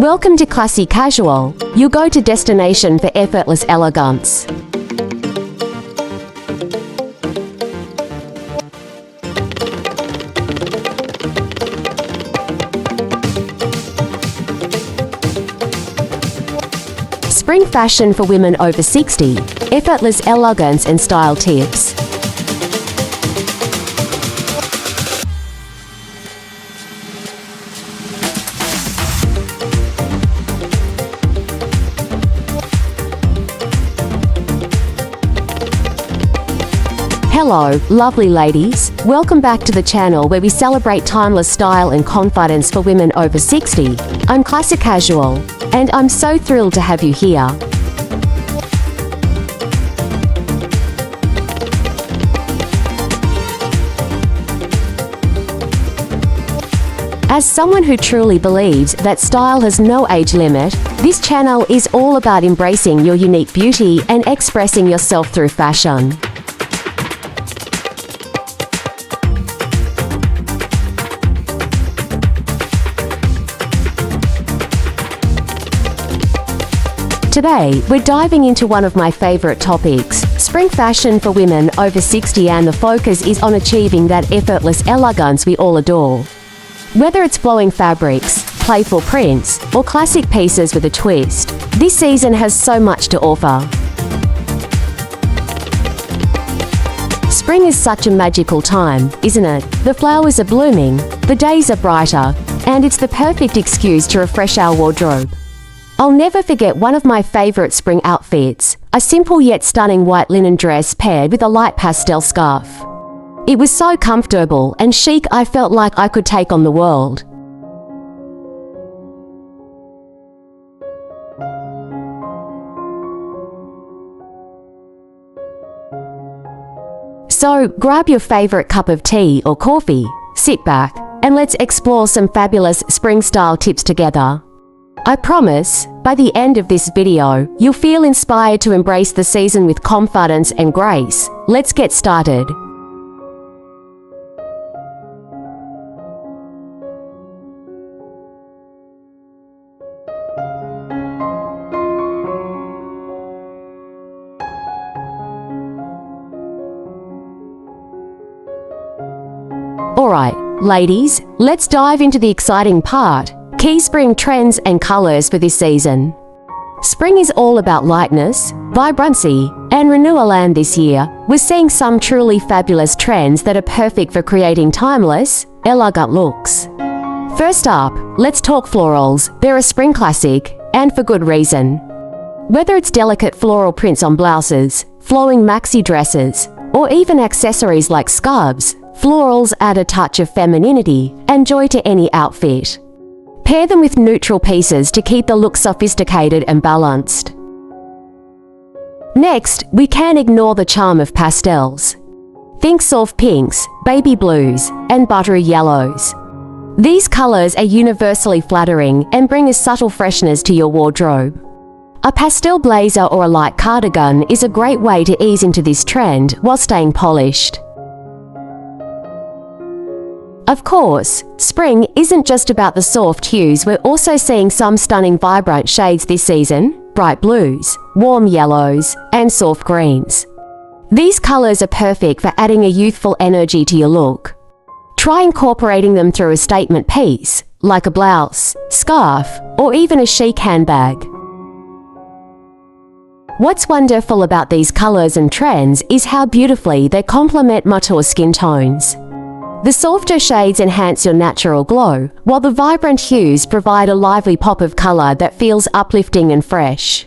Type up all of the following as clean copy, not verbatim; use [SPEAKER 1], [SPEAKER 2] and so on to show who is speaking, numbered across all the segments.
[SPEAKER 1] Welcome to Classy Casual, your go-to destination for effortless elegance. Spring fashion for women over 60, effortless elegance and style tips. Hello, lovely ladies. Welcome back to the channel where we celebrate timeless style and confidence for women over 60. I'm Classy Casual, and I'm so thrilled to have you here. As someone who truly believes that style has no age limit, this channel is all about embracing your unique beauty and expressing yourself through fashion. Today, we're diving into one of my favorite topics, spring fashion for women over 60, and the focus is on achieving that effortless elegance we all adore. Whether it's flowing fabrics, playful prints, or classic pieces with a twist, this season has so much to offer. Spring is such a magical time, isn't it? The flowers are blooming, the days are brighter, and it's the perfect excuse to refresh our wardrobe. I'll never forget one of my favorite spring outfits, a simple yet stunning white linen dress paired with a light pastel scarf. It was so comfortable and chic, I felt like I could take on the world. So, grab your favorite cup of tea or coffee, sit back, and let's explore some fabulous spring style tips together. I promise, by the end of this video, you'll feel inspired to embrace the season with confidence and grace. Let's get started. Alright, ladies, let's dive into the exciting part. Key spring trends and colors for this season. Spring is all about lightness, vibrancy, and renewal, and this year, we're seeing some truly fabulous trends that are perfect for creating timeless, elegant looks. First up, let's talk florals. They're a spring classic, and for good reason. Whether it's delicate floral prints on blouses, flowing maxi dresses, or even accessories like scarves, florals add a touch of femininity and joy to any outfit. Pair them with neutral pieces to keep the look sophisticated and balanced. Next, we can't ignore the charm of pastels. Think soft pinks, baby blues, and buttery yellows. These colors are universally flattering and bring a subtle freshness to your wardrobe. A pastel blazer or a light cardigan is a great way to ease into this trend while staying polished. Of course, spring isn't just about the soft hues. We're also seeing some stunning vibrant shades this season: bright blues, warm yellows, and soft greens. These colors are perfect for adding a youthful energy to your look. Try incorporating them through a statement piece, like a blouse, scarf, or even a chic handbag. What's wonderful about these colors and trends is how beautifully they complement mature skin tones. The softer shades enhance your natural glow, while the vibrant hues provide a lively pop of color that feels uplifting and fresh.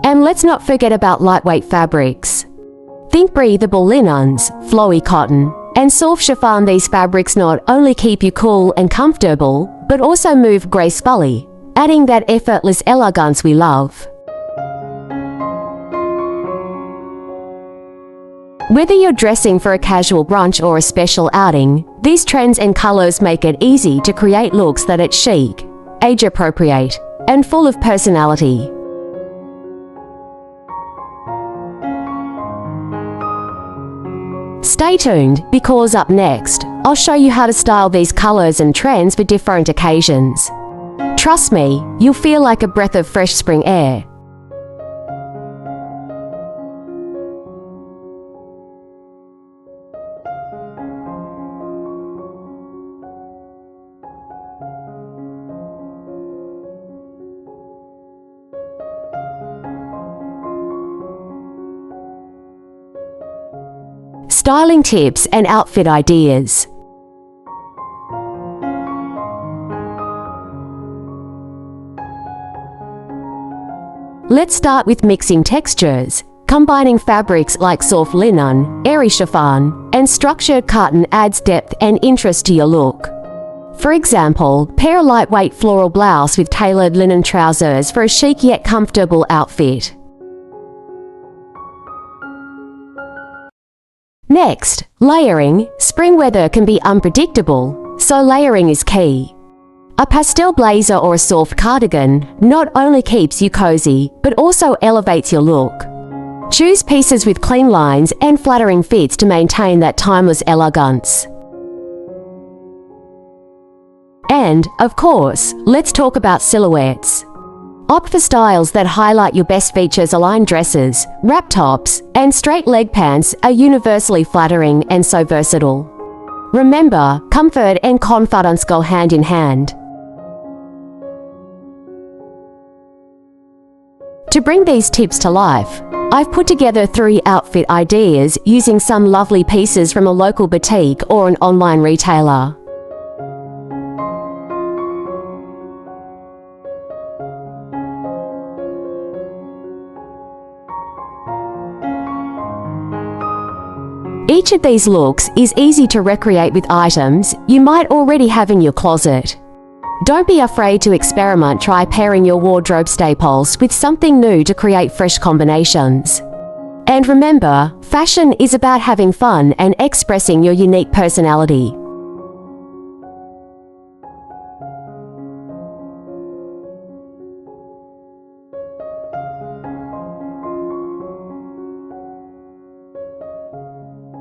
[SPEAKER 1] And let's not forget about lightweight fabrics. Think breathable linens, flowy cotton, and soft chiffon. These fabrics not only keep you cool and comfortable, but also move gracefully, adding that effortless elegance we love. Whether you're dressing for a casual brunch or a special outing, these trends and colors make it easy to create looks that are chic, age-appropriate, and full of personality. Stay tuned, because up next, I'll show you how to style these colors and trends for different occasions. Trust me, you'll feel like a breath of fresh spring air. Styling tips and outfit ideas. Let's start with mixing textures. Combining fabrics like soft linen, airy chiffon, and structured cotton adds depth and interest to your look. For example, pair a lightweight floral blouse with tailored linen trousers for a chic yet comfortable outfit. Next, layering. Spring weather can be unpredictable, so layering is key. A pastel blazer or a soft cardigan not only keeps you cozy, but also elevates your look. Choose pieces with clean lines and flattering fits to maintain that timeless elegance. And, of course, let's talk about silhouettes. Opt for styles that highlight your best features. Aligned dresses, wrap tops, and straight leg pants are universally flattering and so versatile. Remember, comfort and confidence go hand in hand. To bring these tips to life, I've put together 3 outfit ideas using some lovely pieces from a local boutique or an online retailer. Each of these looks is easy to recreate with items you might already have in your closet. Don't be afraid to experiment. Try pairing your wardrobe staples with something new to create fresh combinations. And remember, fashion is about having fun and expressing your unique personality.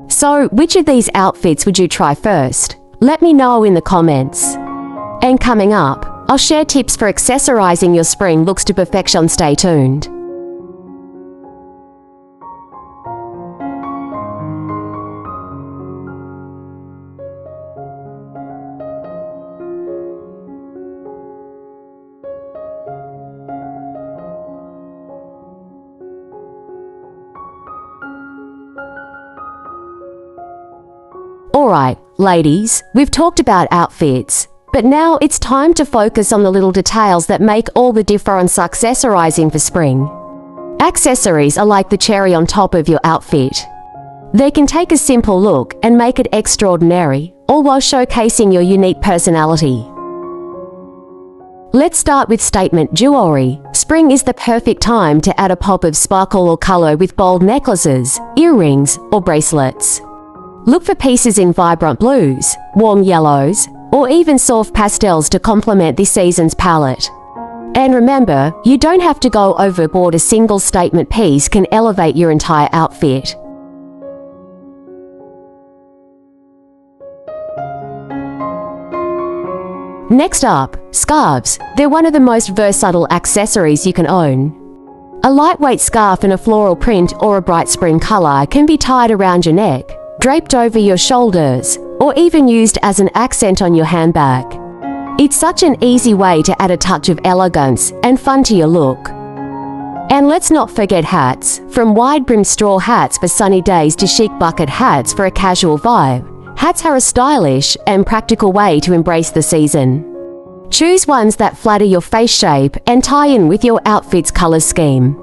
[SPEAKER 1] So, which of these outfits would you try first? Let me know in the comments. And coming up, I'll share tips for accessorizing your spring looks to perfection. Stay tuned. Alright, ladies, we've talked about outfits, but now it's time to focus on the little details that make all the difference. Accessorizing for spring. Accessories are like the cherry on top of your outfit. They can take a simple look and make it extraordinary, all while showcasing your unique personality. Let's start with statement jewelry. Spring is the perfect time to add a pop of sparkle or color with bold necklaces, earrings, or bracelets. Look for pieces in vibrant blues, warm yellows, or even soft pastels to complement this season's palette. And remember, you don't have to go overboard. A single statement piece can elevate your entire outfit. Next up, scarves. They're one of the most versatile accessories you can own. A lightweight scarf in a floral print or a bright spring color can be tied around your neck, draped over your shoulders, or even used as an accent on your handbag. It's such an easy way to add a touch of elegance and fun to your look. And let's not forget hats. From wide-brimmed straw hats for sunny days to chic bucket hats for a casual vibe, hats are a stylish and practical way to embrace the season. Choose ones that flatter your face shape and tie in with your outfit's color scheme.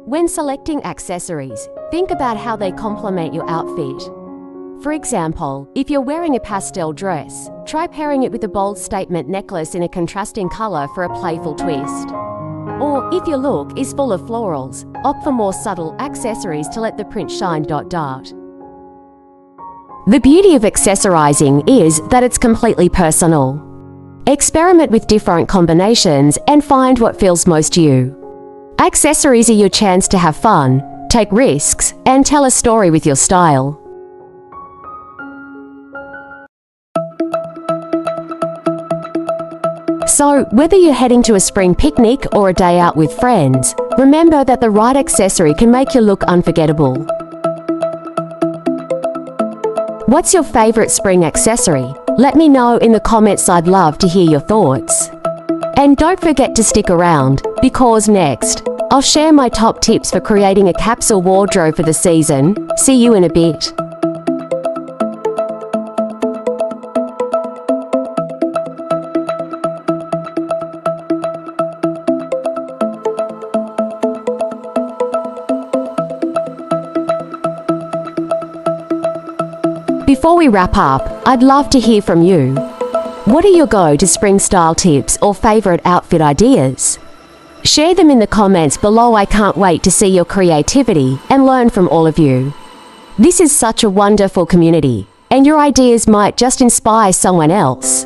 [SPEAKER 1] When selecting accessories, think about how they complement your outfit. For example, if you're wearing a pastel dress, try pairing it with a bold statement necklace in a contrasting color for a playful twist. Or if your look is full of florals, opt for more subtle accessories to let the print shine. The beauty of accessorizing is that it's completely personal. Experiment with different combinations and find what feels most you. Accessories are your chance to have fun, take risks, and tell a story with your style. So, whether you're heading to a spring picnic or a day out with friends, remember that the right accessory can make your look unforgettable. What's your favorite spring accessory? Let me know in the comments. I'd love to hear your thoughts. And don't forget to stick around, because next, I'll share my top tips for creating a capsule wardrobe for the season. See you in a bit. Before we wrap up, I'd love to hear from you. What are your go-to spring style tips or favorite outfit ideas? Share them in the comments below. I can't wait to see your creativity and learn from all of you. This is such a wonderful community, and your ideas might just inspire someone else.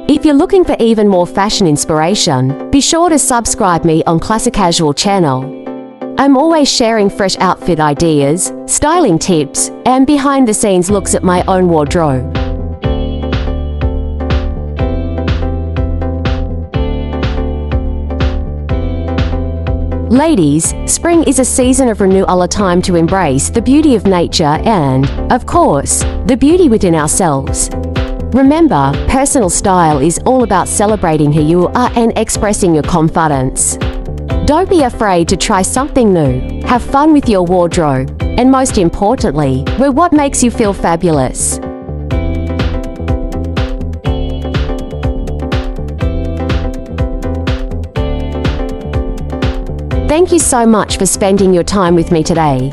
[SPEAKER 1] If you're looking for even more fashion inspiration, be sure to subscribe me on Classic Casual channel. I'm always sharing fresh outfit ideas, styling tips, and behind-the-scenes looks at my own wardrobe. Ladies, spring is a season of renewal, a time to embrace the beauty of nature and, of course, the beauty within ourselves. Remember, personal style is all about celebrating who you are and expressing your confidence. Don't be afraid to try something new, have fun with your wardrobe, and most importantly, wear what makes you feel fabulous. Thank you so much for spending your time with me today.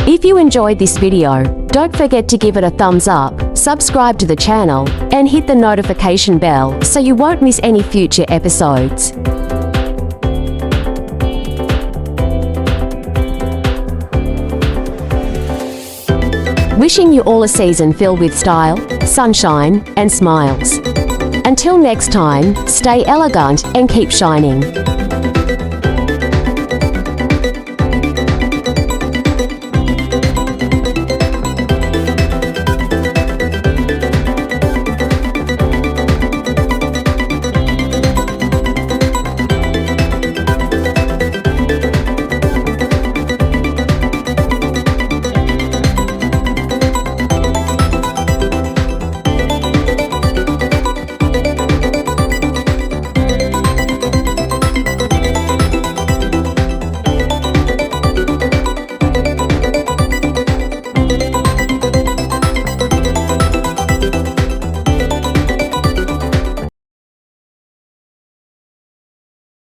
[SPEAKER 1] If you enjoyed this video, don't forget to give it a thumbs up, subscribe to the channel, and hit the notification bell so you won't miss any future episodes. Wishing you all a season filled with style, sunshine, and smiles. Until next time, stay elegant and keep shining.